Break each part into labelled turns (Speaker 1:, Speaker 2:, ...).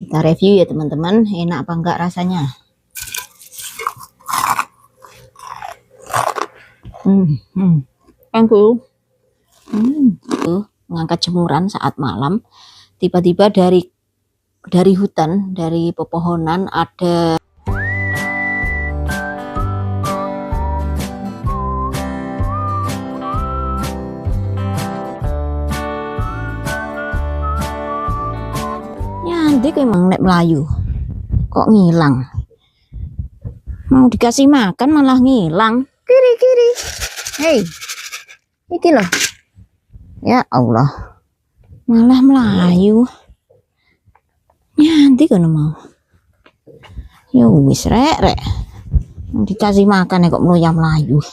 Speaker 1: Kita review ya teman-teman, enak apa enggak rasanya. Aku mengangkat jemuran saat malam, tiba-tiba dari hutan, dari pepohonan ada nyandik emang nek Melayu kok ngilang, mau dikasih makan malah ngilang. Kiri hei iki loh, ya Allah malah Melayu nyandik kan mau ya wis rek dikasih makan kok Melayu.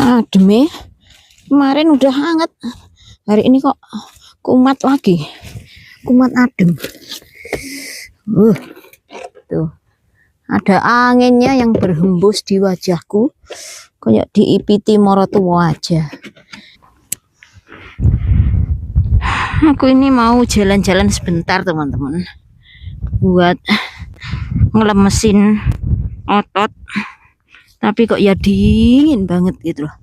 Speaker 1: Adem, kemarin udah hangat, hari ini kok kumat lagi, kumat adem. Tuh ada anginnya yang berhembus di wajahku kayak diipiti morotua aja. Aku ini mau jalan-jalan sebentar teman-teman buat ngelemesin otot, tapi kok ya dingin banget gitu loh.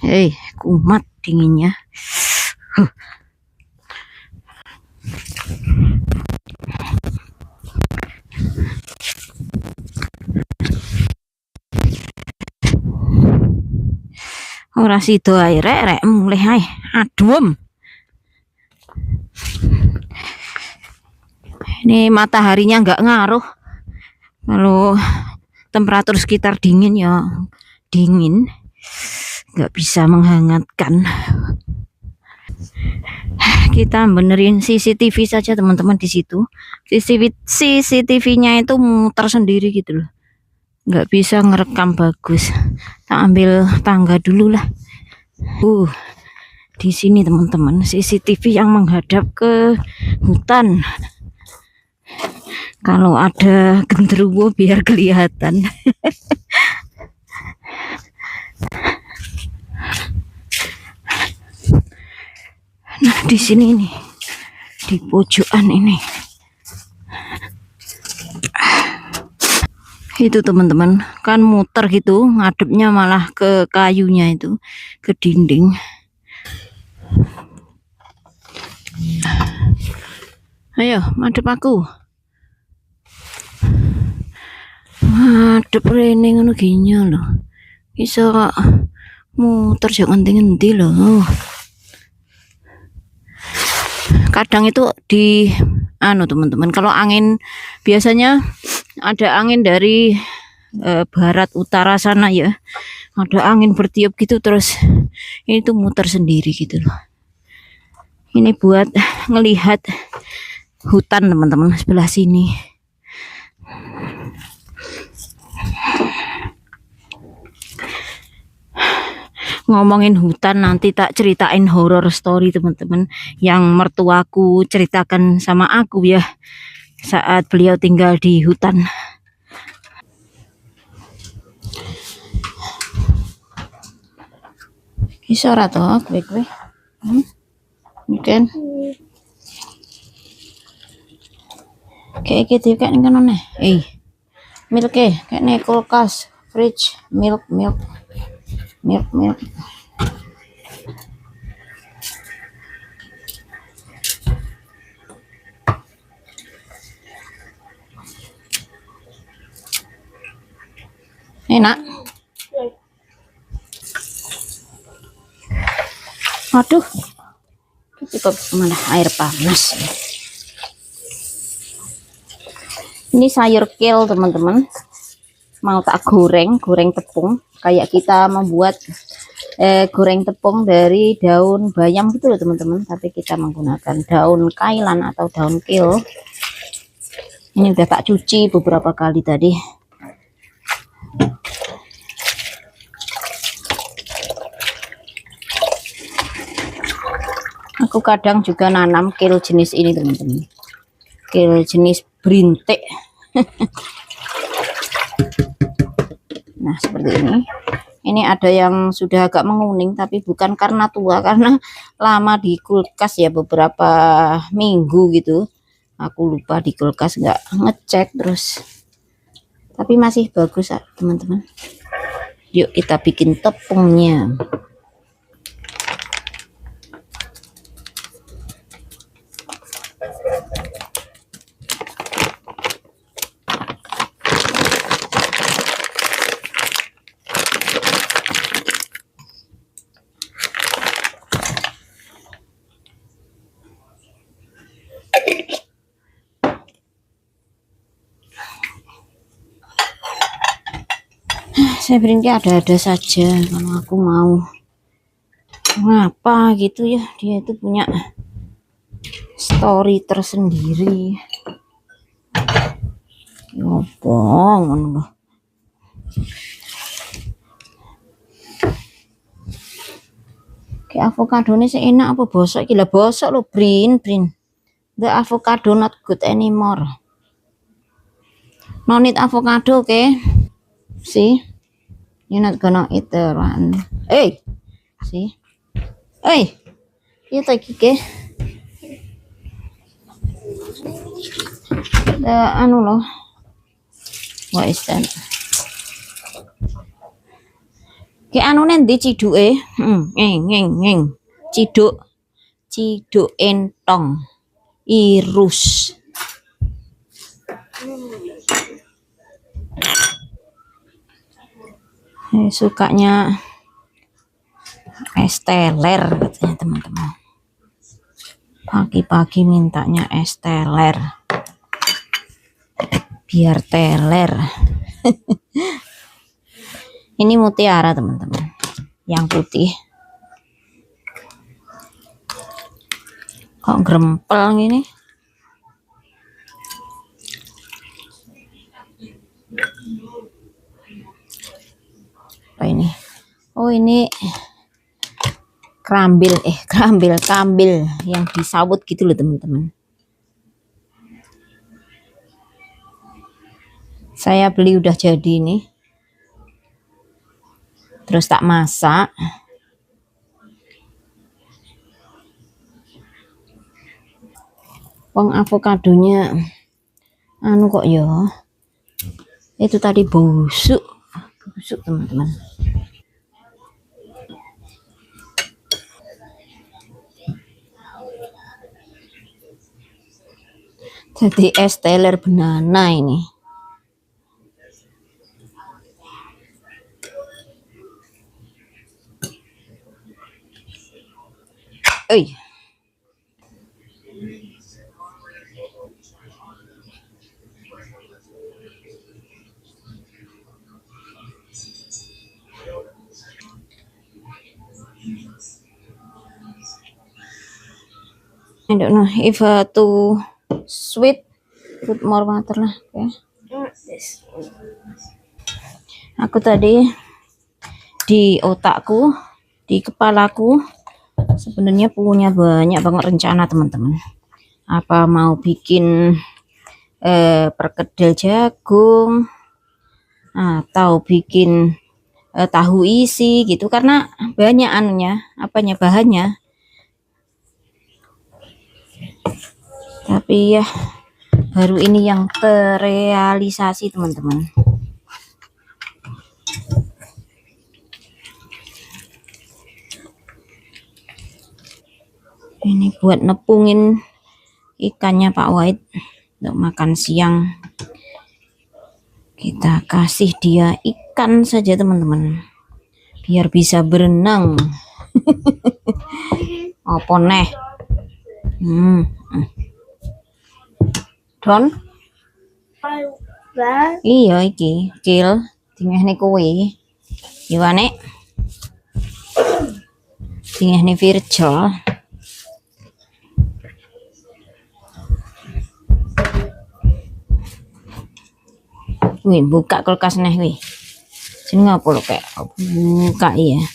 Speaker 1: Hei, kumat dinginnya. Ora sido ae rek mulai ae adem. Ini mataharinya nggak ngaruh, kalau temperatur sekitar dingin ya dingin, nggak bisa menghangatkan. Kita benerin CCTV saja teman-teman di situ. CCTV-nya itu muter sendiri gitu loh, nggak bisa ngerekam bagus. Tak ambil tangga dulu lah. Di sini teman-teman CCTV yang menghadap ke hutan. Kalau ada genderuwo biar kelihatan. Nah di sini nih, di pojokan ini itu teman-teman kan muter gitu, ngadepnya malah ke kayunya itu, ke dinding. Ayo madep aku, madep rene ngono gini loh, bisa muter jangan ngendi loh. Kadang itu di teman-teman, kalau angin biasanya ada angin dari barat utara sana ya, ada angin bertiup gitu, terus ini tuh muter sendiri gitu loh. Ini buat ngelihat hutan teman-teman sebelah sini. Ngomongin hutan, nanti tak ceritain horror story teman-teman yang mertuaku ceritakan sama aku ya saat beliau tinggal di hutan. Bisa ora toh kowe? Mungkin kayak gitu kan nih. Milk kayak nih kulkas, fridge, milk. Enak. Aduh, cukup mana air panas. Ini sayur kale teman-teman, mau tak goreng tepung, kayak kita membuat goreng tepung dari daun bayam gitu loh teman-teman, tapi kita menggunakan daun kailan atau daun kale. Ini udah tak cuci beberapa kali tadi. Aku kadang juga nanam kale jenis ini teman-teman, kale jenis berintik. Nah seperti ini, Ini ada yang sudah agak menguning, tapi bukan karena tua, karena lama di kulkas ya, beberapa minggu gitu. Aku lupa di kulkas, nggak ngecek terus. Tapi masih bagus teman-teman. Yuk kita bikin tepungnya. Saya berhenti ada-ada saja kalau aku mau ngapa gitu ya, dia itu punya story tersendiri. Ngobong loh. Kayak avocado ini seenak apa bosok, gila bosok loh, Brin. The avocado not good anymore. No need avocado, okay? See? You're not gonna eat the one. Hey! See? Hey! You take it, the anu loh. What is that? Kayak anu nanti ciduke. Ngeng. Ciduk entong. Irus. Sukanya es teler katanya teman-teman. Pagi-pagi mintanya es teler. Biar teler. Ini mutiara teman-teman. Yang putih. Kok grempel gini? Apa ini? Oh ini kambil yang disawut gitu loh teman-teman. Saya beli udah jadi ini. Terus tak masak. Wong avokadonya anu kok ya. Itu tadi busuk teman-teman. Jadi es teler banana ini. Oi. I don't know if too sweet, put more water lah. Okay. Aku tadi di otakku, di kepalaku sebenarnya punya banyak banget rencana teman-teman. Apa mau bikin perkedel jagung atau bikin tahu isi gitu, karena banyak bahannya. Tapi ya baru ini yang terrealisasi teman-teman. Ini buat nepungin ikannya Pak Wahid untuk makan siang. Kita kasih dia ikan saja teman-teman, biar bisa berenang. Apa neh? Don? Iya iki, kil tingehne kowe. Gimana? Tingehne Virgil. Wih, buka kulkas neh wih. Sini ngapa lo kayak buka iya.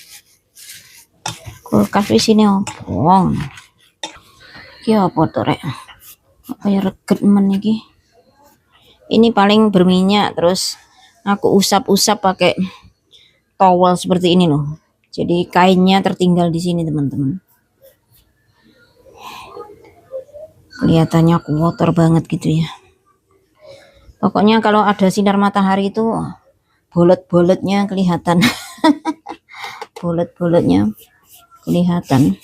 Speaker 1: Kulkas wis sini opo. Ki apa to rek? Kayak reget men iki. Ini paling berminyak, terus aku usap-usap pakai towel seperti ini loh. Jadi kainnya tertinggal di sini teman-teman. Kelihatannya kotor banget gitu ya. Pokoknya kalau ada sinar matahari itu bolet-boletnya kelihatan. Bolet-boletnya kelihatan.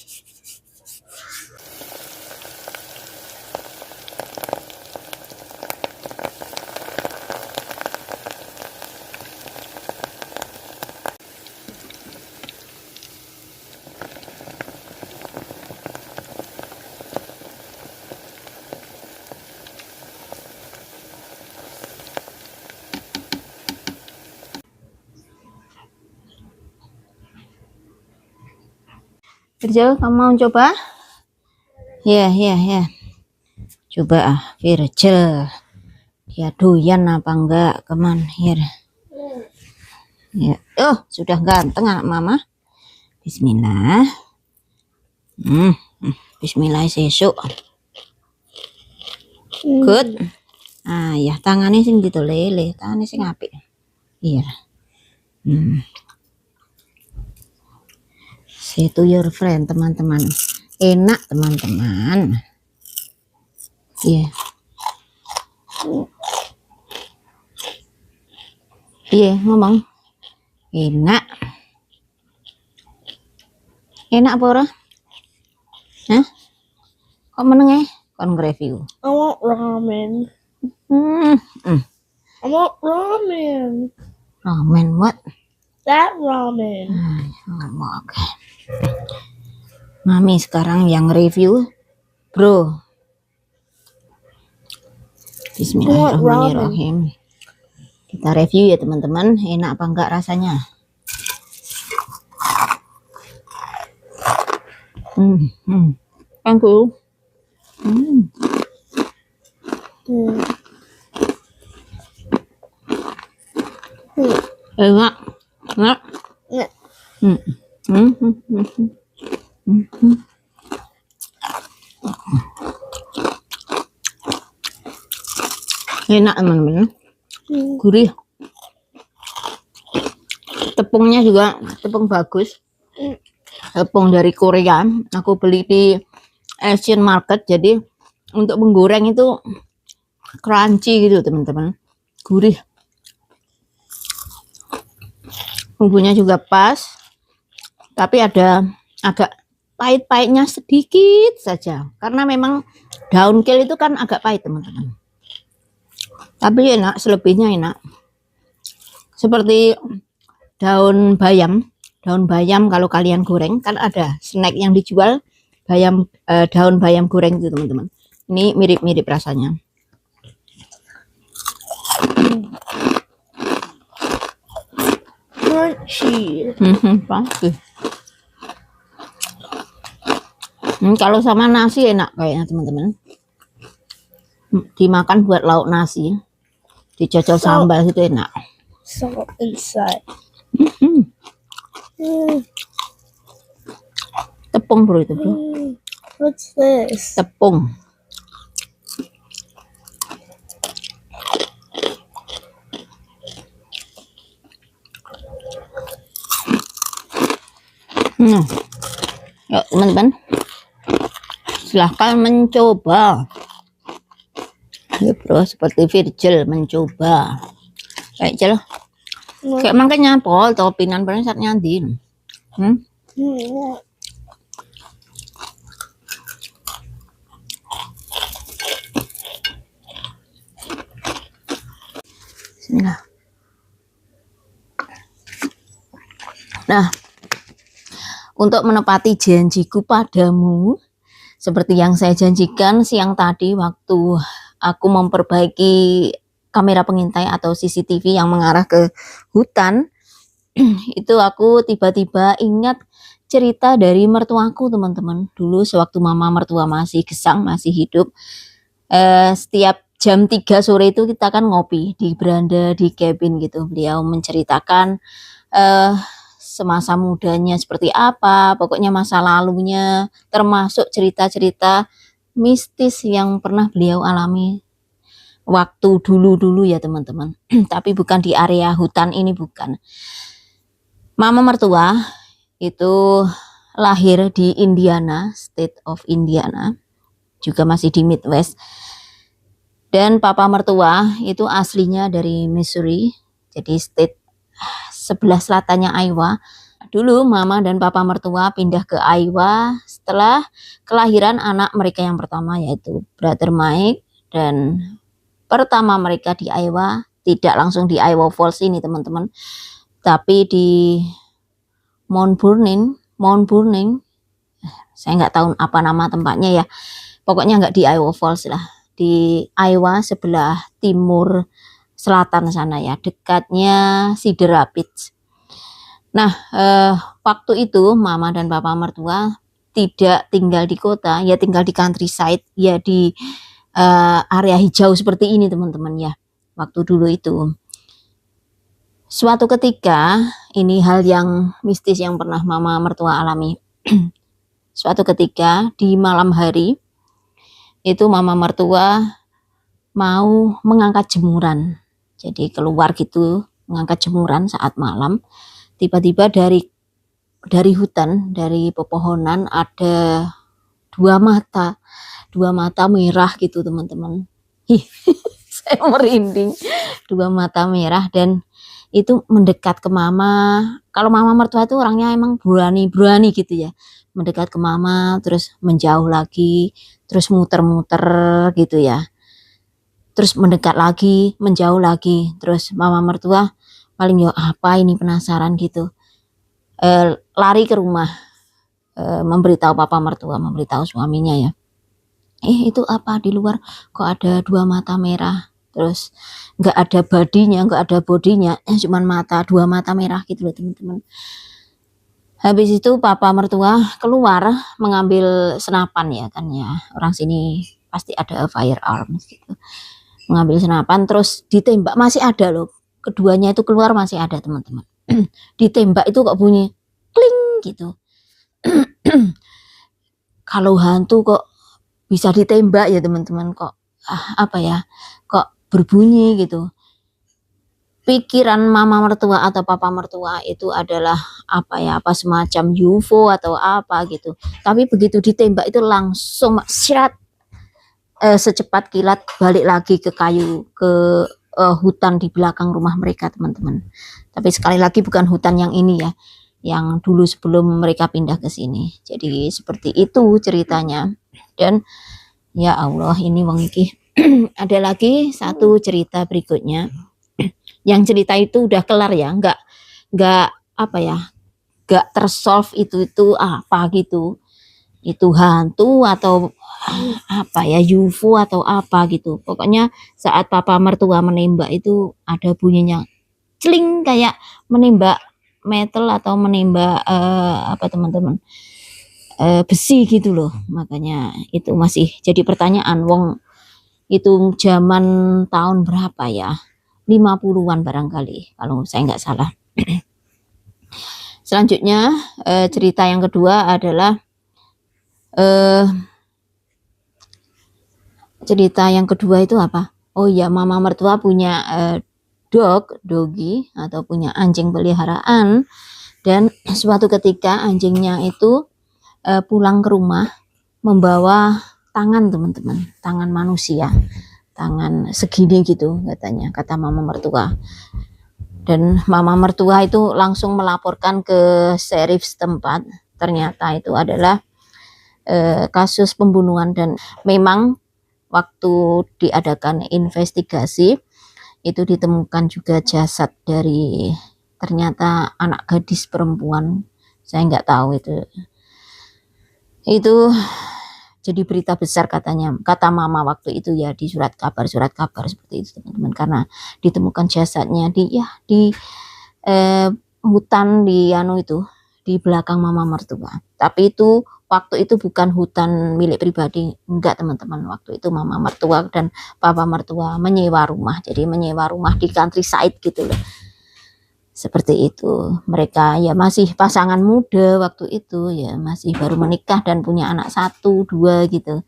Speaker 1: Virgil, kamu mau coba? Ya. Coba Virgil. Dia doyan apa enggak? Come on here. Ya. Oh, sudah ganteng anak mama. Bismillah. Bismillah sesuk. Good. Ah, ya tangannya sing ditolele, tangannya sing apik. Iya. Say to your friend, teman-teman. Enak, teman-teman. Iya. Iya, ngomong. Enak. Enak apa ora? Hah? Kok meneng kon review?
Speaker 2: I want ramen. I want ramen.
Speaker 1: Ramen what?
Speaker 2: That ramen.
Speaker 1: Oke. Mami sekarang yang review, bro. Bismillahirrahmanirrahim. Kita review ya teman-teman, enak apa enggak rasanya? Thank you. Enak. Enak. Enak teman-teman. Gurih. Tepungnya juga tepung bagus. Tepung dari Korea. Aku beli di Asian Market. Jadi untuk menggoreng itu crunchy gitu teman-teman. Gurih. Bumbunya juga pas. Tapi ada agak pahit-pahitnya sedikit saja. Karena memang daun kale itu kan agak pahit teman-teman. Tapi enak, selebihnya enak. Seperti daun bayam. Daun bayam kalau kalian goreng kan ada snack yang dijual bayam, daun bayam goreng itu teman-teman. Ini mirip-mirip rasanya.
Speaker 2: Crunchy.
Speaker 1: Pasti. Kalau sama nasi enak kayaknya teman-teman. Dimakan buat lauk nasi. Dicocol sambal itu enak.
Speaker 2: Salt inside.
Speaker 1: Tepung bro itu bro.
Speaker 2: What's this?
Speaker 1: Tepung. Yuk teman-teman, silahkan mencoba. Ya bro, seperti Virgil mencoba. Kayak jel. Kayak makanya pol topinan bareng saat nyandin. Bismillah. Nah, untuk menepati janjiku padamu, seperti yang saya janjikan siang tadi waktu aku memperbaiki kamera pengintai atau CCTV yang mengarah ke hutan, itu aku tiba-tiba ingat cerita dari mertuaku teman-teman. Dulu sewaktu mama mertua masih gesang, masih hidup, setiap jam 3 sore itu kita kan ngopi di beranda, di cabin gitu. Beliau menceritakan semasa mudanya seperti apa, pokoknya masa lalunya, termasuk cerita-cerita mistis yang pernah beliau alami waktu dulu-dulu ya teman-teman. Tapi bukan di area hutan ini, bukan. Mama mertua itu lahir di Indiana, State of Indiana, juga masih di Midwest. Dan papa mertua itu aslinya dari Missouri, jadi state sebelah selatannya Iowa. Dulu mama dan papa mertua pindah ke Iowa setelah kelahiran anak mereka yang pertama, yaitu Brother Mike. Dan pertama mereka di Iowa, tidak langsung di Iowa Falls ini teman-teman, tapi di Mount Burning, saya nggak tahu apa nama tempatnya ya, pokoknya nggak di Iowa Falls lah, di Iowa sebelah timur selatan sana ya, dekatnya Cedar Rapids. Nah, waktu itu mama dan papa mertua tidak tinggal di kota, ya tinggal di countryside, ya di area hijau seperti ini teman-teman ya, waktu dulu itu. Suatu ketika, ini hal yang mistis yang pernah mama mertua alami. Suatu ketika di malam hari, itu mama mertua mau mengangkat jemuran. Jadi keluar gitu, mengangkat jemuran saat malam. Tiba-tiba dari hutan, dari pepohonan ada dua mata merah gitu teman-teman. Saya merinding. Dua mata merah, dan itu mendekat ke mama. Kalau mama mertua itu orangnya emang berani gitu ya, mendekat ke mama, terus menjauh lagi, terus muter-muter gitu ya, terus mendekat lagi, menjauh lagi. Terus mama mertua paling ya apa ini, penasaran gitu, lari ke rumah, memberitahu papa mertua, memberitahu suaminya ya, itu apa di luar kok ada dua mata merah, terus nggak ada bodinya, cuman dua mata merah gitu loh teman-teman. Habis itu papa mertua keluar mengambil senapan ya kan ya, orang sini pasti ada firearms gitu, mengambil senapan terus ditembak, masih ada loh, keduanya itu keluar masih ada teman-teman. Ditembak itu kok bunyi kling gitu. Kalau hantu kok bisa ditembak ya teman-teman, kok apa ya, kok berbunyi gitu. Pikiran mama mertua atau papa mertua itu adalah apa ya, apa semacam UFO atau apa gitu. Tapi begitu ditembak itu langsung syarat, secepat kilat balik lagi ke hutan di belakang rumah mereka teman-teman. Tapi sekali lagi bukan hutan yang ini ya, yang dulu sebelum mereka pindah ke sini. Jadi seperti itu ceritanya. Dan ya Allah, ini wong iki. Ada lagi satu cerita berikutnya. Yang cerita itu udah kelar ya, nggak apa ya, nggak tersolve itu apa gitu, itu hantu atau apa ya, UFO atau apa gitu. Pokoknya saat papa mertua menembak itu ada bunyinya celing, kayak menembak metal atau menembak apa teman-teman, besi gitu loh. Makanya itu masih jadi pertanyaan, wong itu zaman tahun berapa ya, 50-an barangkali kalau saya nggak salah. Selanjutnya cerita yang kedua adalah cerita yang kedua itu apa? Oh ya, mama mertua punya doggy atau punya anjing peliharaan, dan suatu ketika anjingnya itu pulang ke rumah membawa tangan teman-teman, tangan manusia, tangan segini gitu katanya, kata mama mertua. Dan mama mertua itu langsung melaporkan ke sheriff setempat. Ternyata itu adalah kasus pembunuhan, dan memang waktu diadakan investigasi itu ditemukan juga jasad dari ternyata anak gadis perempuan. Saya nggak tahu itu jadi berita besar katanya, kata mama waktu itu ya, di surat kabar seperti itu teman-teman, karena ditemukan jasadnya di hutan di belakang mama mertua. Tapi itu waktu itu bukan hutan milik pribadi, enggak teman-teman. Waktu itu mama mertua dan papa mertua menyewa rumah, jadi menyewa rumah di countryside gitu loh. Seperti itu. Mereka ya masih pasangan muda waktu itu ya, masih baru menikah dan punya anak 1, 2 gitu.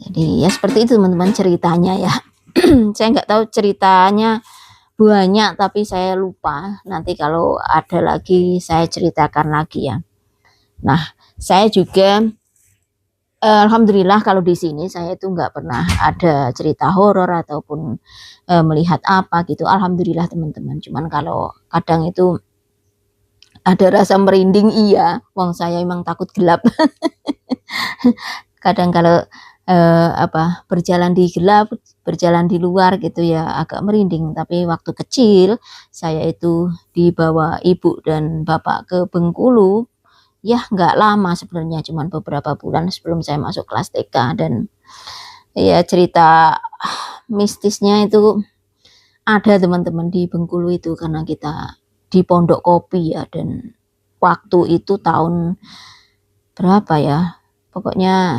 Speaker 1: Jadi ya seperti itu teman-teman ceritanya ya. Saya nggak tahu ceritanya banyak tapi saya lupa. Nanti kalau ada lagi saya ceritakan lagi ya. Nah, saya juga alhamdulillah kalau di sini saya itu nggak pernah ada cerita horor ataupun melihat apa gitu. Alhamdulillah teman-teman. Cuman kalau kadang itu ada rasa merinding, iya. Wong saya emang takut gelap. Kadang kalau berjalan di gelap, berjalan di luar gitu ya agak merinding. Tapi waktu kecil saya itu dibawa ibu dan bapak ke Bengkulu, ya nggak lama sebenarnya, cuman beberapa bulan sebelum saya masuk kelas TK. Dan ya cerita mistisnya itu ada teman-teman di Bengkulu itu, karena kita di Pondok Kopi ya. Dan waktu itu tahun berapa ya, pokoknya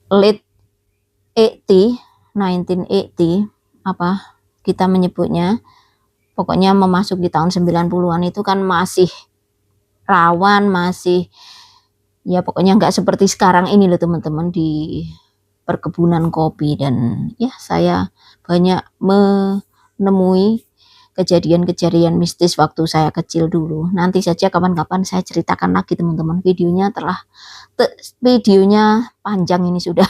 Speaker 1: late 80, 1980 apa kita menyebutnya, pokoknya memasuki tahun 90-an itu kan masih rawan, masih ya pokoknya nggak seperti sekarang ini loh teman-teman di perkebunan kopi. Dan ya saya banyak menemui kejadian-kejadian mistis waktu saya kecil dulu. Nanti saja kapan-kapan saya ceritakan lagi teman-teman, videonya panjang ini sudah.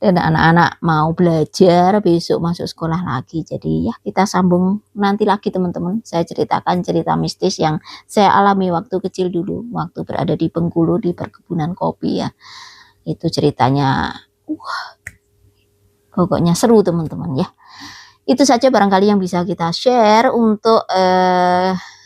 Speaker 1: Dan anak-anak mau belajar, besok masuk sekolah lagi. Jadi ya kita sambung nanti lagi teman-teman. Saya ceritakan cerita mistis yang saya alami waktu kecil dulu, waktu berada di Bengkulu di perkebunan kopi ya. Itu ceritanya pokoknya seru teman-teman ya. Itu saja barangkali yang bisa kita share untuk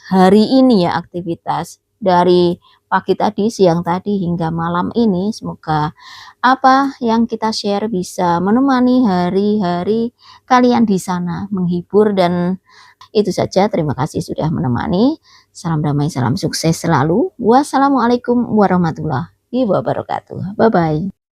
Speaker 1: hari ini ya, aktivitas dari pagi tadi, siang tadi hingga malam ini. Semoga apa yang kita share bisa menemani hari-hari kalian di sana, menghibur. Dan itu saja, terima kasih sudah menemani. Salam damai, salam sukses selalu. Wassalamualaikum warahmatullahi wabarakatuh. Bye bye.